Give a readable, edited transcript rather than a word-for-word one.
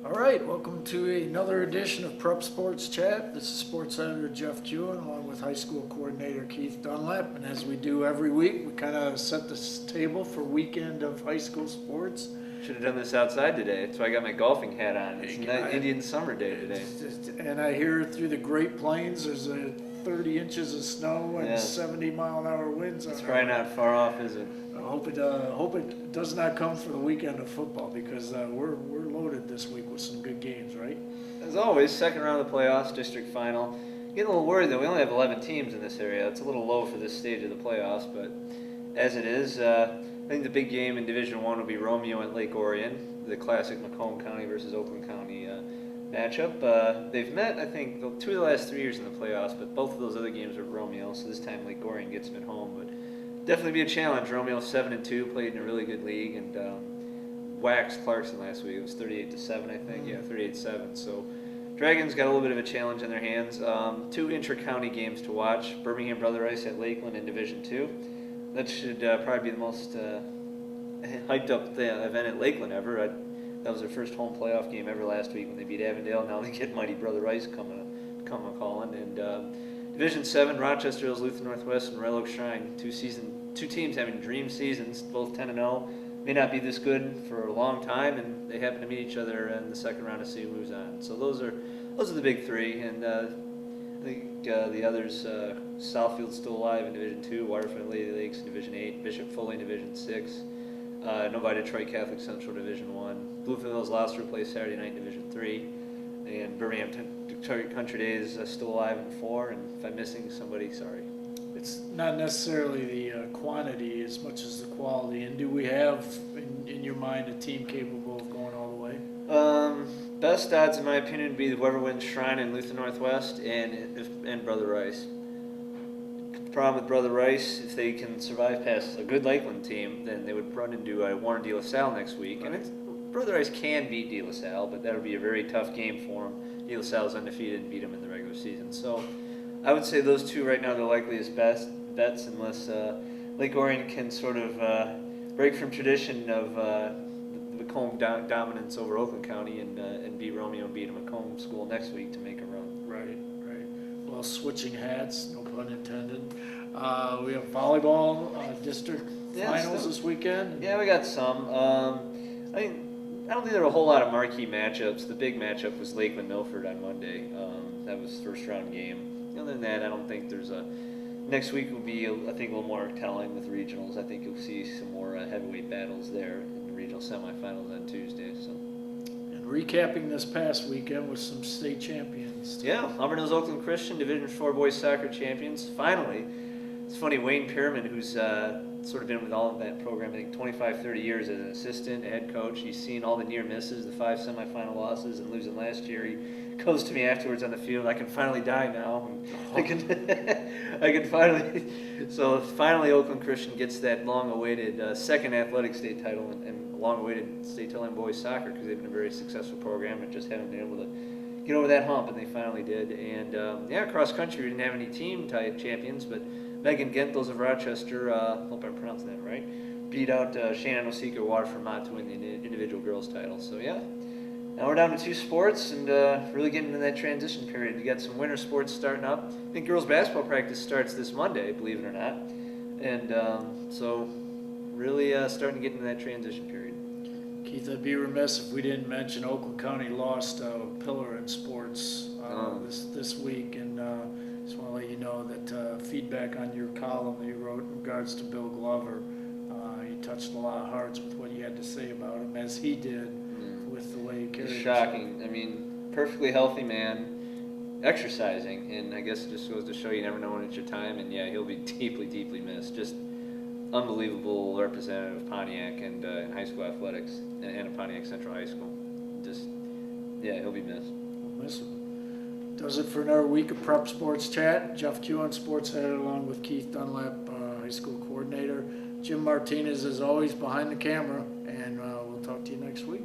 All right, welcome to another edition of Prep Sports Chat. This is Sports Editor Jeff Kewen along with High School Coordinator Keith Dunlap. And as we do every week, we kind of set this table for weekend of high school sports. Should have done this outside today. That's why I got my golfing hat on. It's an Indian summer day today. And I hear through the Great Plains there's 30 inches of snow and 70-mile-an-hour winds. It's probably not far off, is it? I hope it does not come for the weekend of football because we're loaded this week with some good games, right? As always, second round of the playoffs, district final. Getting a little worried that we only have 11 teams in this area. It's a little low for this stage of the playoffs, but as it is, I think the big game in Division I will be Romeo and Lake Orion, the classic Macomb County versus Oakland County matchup. They've met, I think, 2 of the last 3 years in the playoffs, but both of those other games were Romeo, so this time Lake Orion gets them at home. But definitely be a challenge. Romeo 7-2, played in a really good league, and waxed Clarkson last week. It was 38-7, I think. Yeah, 38-7. So Dragons got a little bit of a challenge in their hands. 2 intra-county games to watch. Birmingham Brother Rice at Lakeland in Division II. That should probably be the most hyped up event at Lakeland ever. That was their first home playoff game ever last week when they beat Avondale. Now they get mighty Brother Rice come a calling. And Division 7, Rochester Hills, Luther Northwest, and Red Oak Shrine. Two teams having dream seasons, both 10-0. May not be this good for a long time, and they happen to meet each other in the second round to see who moves on. So those are the big three, and I think the others, Southfield's still alive in Division 2, Waterfront Lady Lakes in Division 8, Bishop Foley in Division 6, Novi Detroit Catholic Central Division 1, Bluefield Hills Louster plays Saturday night in Division 3, and Birmingham Detroit Country Day is still alive in 4, and if I'm missing somebody, sorry. It's not necessarily the quantity as much as the quality. And do we have, in your mind, a team capable of going all the way? Best odds, in my opinion, would be whoever wins Shrine and Luther Northwest and Brother Rice. The problem with Brother Rice, if they can survive past a good Lakeland team, then they would run into Warren De La Salle next week. Right. And Brother Rice can beat De La Salle, but that would be a very tough game for them. De La Salle is undefeated and beat them in the regular season. So I would say those two right now are the likeliest bets unless Lake Orion can sort of break from tradition of the Macomb dominance over Oakland County and beat Romeo and beat a Macomb school next week to make a run. Right. Well, switching hats, no pun intended. We have volleyball district finals this weekend. Yeah, we got some. I don't think there are a whole lot of marquee matchups. The big matchup was Lakeland-Milford on Monday. That was the first round game. Other than that, I don't think there's next week will be, I think, a little more telling with regionals. I think you'll see some more heavyweight battles there in the regional semifinals on Tuesday. So. And recapping this past weekend with some state champions. Yeah, Auburn Hills Oakland Christian Division IV boys soccer champions. Finally, it's funny, Wayne Pearman, who's sort of been with all of that program, I think 25, 30 years as an assistant, a head coach. He's seen all the near misses, the 5 semifinal losses, and losing last year. He goes to me afterwards on the field. I can finally die now. I can finally. So finally, Oakland Christian gets that long-awaited second athletic state title and long-awaited state title in boys soccer because they've been a very successful program and just haven't been able to get over that hump, and they finally did. And cross country, we didn't have any team type champions, but Megan Gentles of Rochester, hope I'm pronouncing that right, beat out Shannon Osika Waterford Mott to win the individual girls title. So yeah. Now we're down to 2 sports and really getting into that transition period. You got some winter sports starting up. I think girls basketball practice starts this Monday, believe it or not. And so really starting to get into that transition period. Keith, I'd be remiss if we didn't mention Oakland County lost a pillar in sports this week. And just want to let you know that feedback on your column that you wrote in regards to Bill Glover, you touched a lot of hearts with what you had to say about him, as he did. With the way he carried himself. Shocking. I mean, perfectly healthy man, exercising, and I guess it just goes to show you never know when it's your time. And yeah, he'll be deeply, deeply missed. Just unbelievable representative of Pontiac and in high school athletics and of Pontiac Central High School. Just he'll be missed. We'll miss him. Does it for another week of Prep Sports Chat. Jeff Kewen, sports editor, along with Keith Dunlap, high school coordinator. Jim Martinez, as always, behind the camera, and we'll talk to you next week.